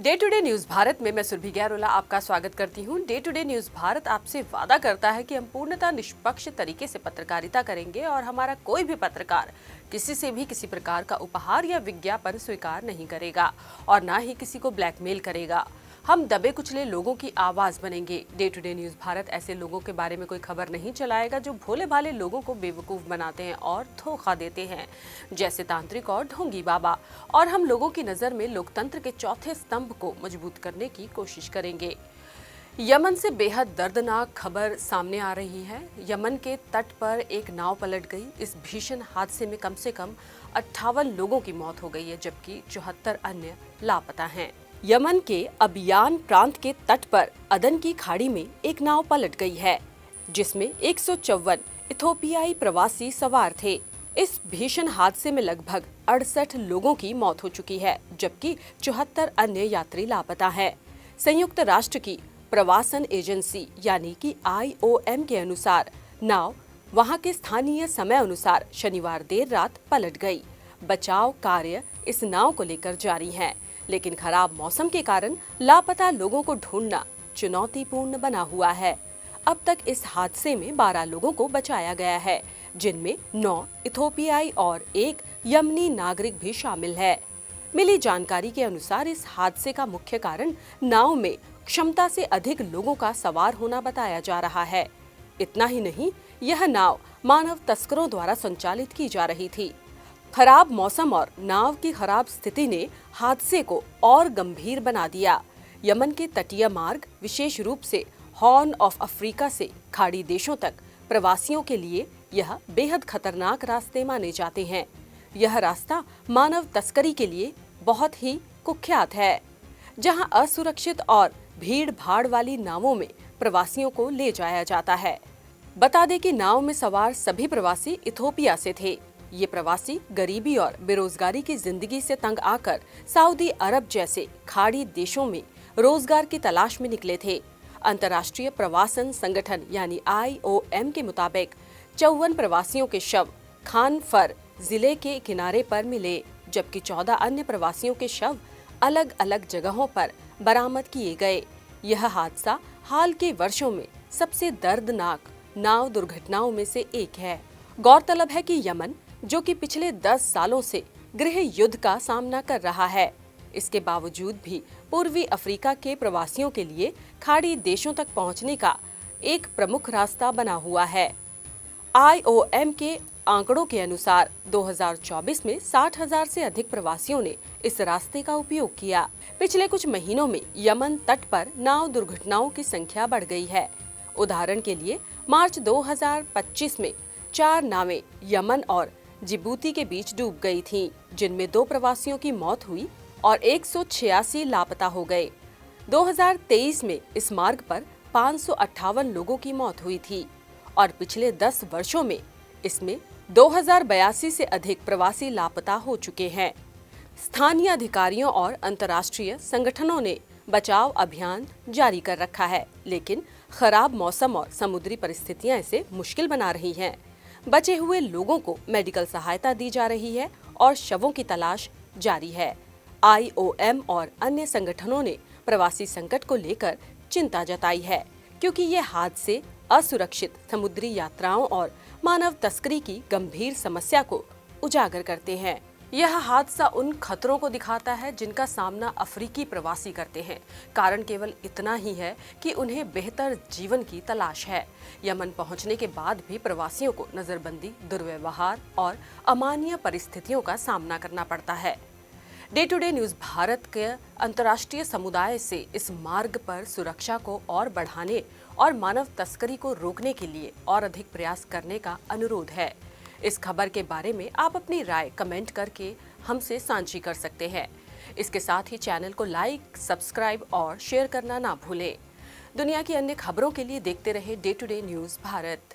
Day to day news Bharat में मैं सुरभि गैरोला आपका स्वागत करती हूं। Day to day news Bharat आपसे वादा करता है कि हम पूर्णतः निष्पक्ष तरीके से पत्रकारिता करेंगे और हमारा कोई भी पत्रकार किसी से भी किसी प्रकार का उपहार या विज्ञापन स्वीकार नहीं करेगा और ना ही किसी को ब्लैकमेल करेगा। हम दबे कुचले लोगों की आवाज बनेंगे। Day to day news Bharat ऐसे लोगों के बारे में कोई खबर नहीं चलाएगा जो भोले भाले लोगों को बेवकूफ बनाते हैं और धोखा देते हैं, जैसे तांत्रिक और ढोंगी बाबा। और हम लोगों की नजर में लोकतंत्र के चौथे स्तंभ को मजबूत करने की कोशिश करेंगे। यमन से बेहद दर्दनाक खबर सामने आ रही है। यमन के तट पर एक नाव पलट गई। इस भीषण हादसे में कम से कम 58 लोगों की मौत हो गई है, जबकि 74 अन्य लापता हैं। यमन के अबियान प्रांत के तट पर अदन की खाड़ी में एक नाव पलट गई है, जिसमें 154 इथोपियाई प्रवासी सवार थे। इस भीषण हादसे में लगभग 68 लोगों की मौत हो चुकी है, जबकि 74 अन्य यात्री लापता हैं। संयुक्त राष्ट्र की प्रवासन एजेंसी यानी कि IOM के अनुसार नाव वहां के स्थानीय समय अनुसार शनिवार देर रात पलट गई। बचाव कार्य इस नाव को लेकर जारी है, लेकिन खराब मौसम के कारण लापता लोगों को ढूंढना चुनौतीपूर्ण बना हुआ है। अब तक इस हादसे में 12 लोगों को बचाया गया है, जिनमें 9 इथोपियाई और 1 यमनी नागरिक भी शामिल है। मिली जानकारी के अनुसार इस हादसे का मुख्य कारण नाव में क्षमता से अधिक लोगों का सवार होना बताया जा रहा है। इतना ही नहीं, यह नाव मानव तस्करों द्वारा संचालित की जा रही थी। खराब मौसम और नाव की खराब स्थिति ने हादसे को और गंभीर बना दिया। यमन के तटीय मार्ग, विशेष रूप से हॉर्न ऑफ अफ्रीका से खाड़ी देशों तक प्रवासियों के लिए यह बेहद खतरनाक रास्ते माने जाते हैं। यह रास्ता मानव तस्करी के लिए बहुत ही कुख्यात है, जहां असुरक्षित और भीड़ भाड़ वाली नावों में प्रवासियों को ले जाया जाता है। बता दें कि नाव में सवार सभी प्रवासी इथोपिया से थे। ये प्रवासी गरीबी और बेरोजगारी की जिंदगी से तंग आकर सऊदी अरब जैसे खाड़ी देशों में रोजगार की तलाश में निकले थे। अंतर्राष्ट्रीय प्रवासन संगठन यानी IOM के मुताबिक 54 प्रवासियों के शव खान फर जिले के किनारे पर मिले, जबकि 14 अन्य प्रवासियों के शव अलग अलग जगहों पर बरामद किए गए। यह हादसा हाल के वर्षों में सबसे दर्दनाक नाव दुर्घटनाओं में से एक है। गौरतलब है कि यमन, जो कि पिछले 10 सालों से गृह युद्ध का सामना कर रहा है, इसके बावजूद भी पूर्वी अफ्रीका के प्रवासियों के लिए खाड़ी देशों तक पहुंचने का एक प्रमुख रास्ता बना हुआ है। IOM के आंकड़ों के अनुसार 2024 में 60,000 से अधिक प्रवासियों ने इस रास्ते का उपयोग किया। पिछले कुछ महीनों में यमन तट पर नाव दुर्घटनाओं की संख्या बढ़ गई है। उदाहरण के लिए मार्च 2025 में 4 नावें यमन और जिबूती के बीच डूब गई थीं, जिनमें 2 प्रवासियों की मौत हुई और 186 लापता हो गए। 2023 में इस मार्ग पर 558 लोगों की मौत हुई थी और पिछले 10 वर्षों में इसमें 2082 से अधिक प्रवासी लापता हो चुके हैं। स्थानीय अधिकारियों और अंतर्राष्ट्रीय संगठनों ने बचाव अभियान जारी कर रखा है, लेकिन खराब मौसम और समुद्री परिस्थितियां इसे मुश्किल बना रही हैं। बचे हुए लोगों को मेडिकल सहायता दी जा रही है और शवों की तलाश जारी है। IOM और अन्य संगठनों ने प्रवासी संकट को लेकर चिंता जताई है, क्योंकि ये हादसे असुरक्षित समुद्री यात्राओं और मानव तस्करी की गंभीर समस्या को उजागर करते हैं। यह हादसा उन खतरों को दिखाता है जिनका सामना अफ्रीकी प्रवासी करते हैं। कारण केवल इतना ही है कि उन्हें बेहतर जीवन की तलाश है। यमन पहुंचने के बाद भी प्रवासियों को नजरबंदी, दुर्व्यवहार और अमानवीय परिस्थितियों का सामना करना पड़ता है। Day to day news Bharat के अंतर्राष्ट्रीय समुदाय से इस मार्ग पर सुरक्षा को और बढ़ाने और मानव तस्करी को रोकने के लिए और अधिक प्रयास करने का अनुरोध है। इस खबर के बारे में आप अपनी राय कमेंट करके हमसे साझी कर सकते हैं। इसके साथ ही चैनल को लाइक, सब्सक्राइब और शेयर करना ना भूलें। दुनिया की अन्य खबरों के लिए देखते रहे day to day news Bharat.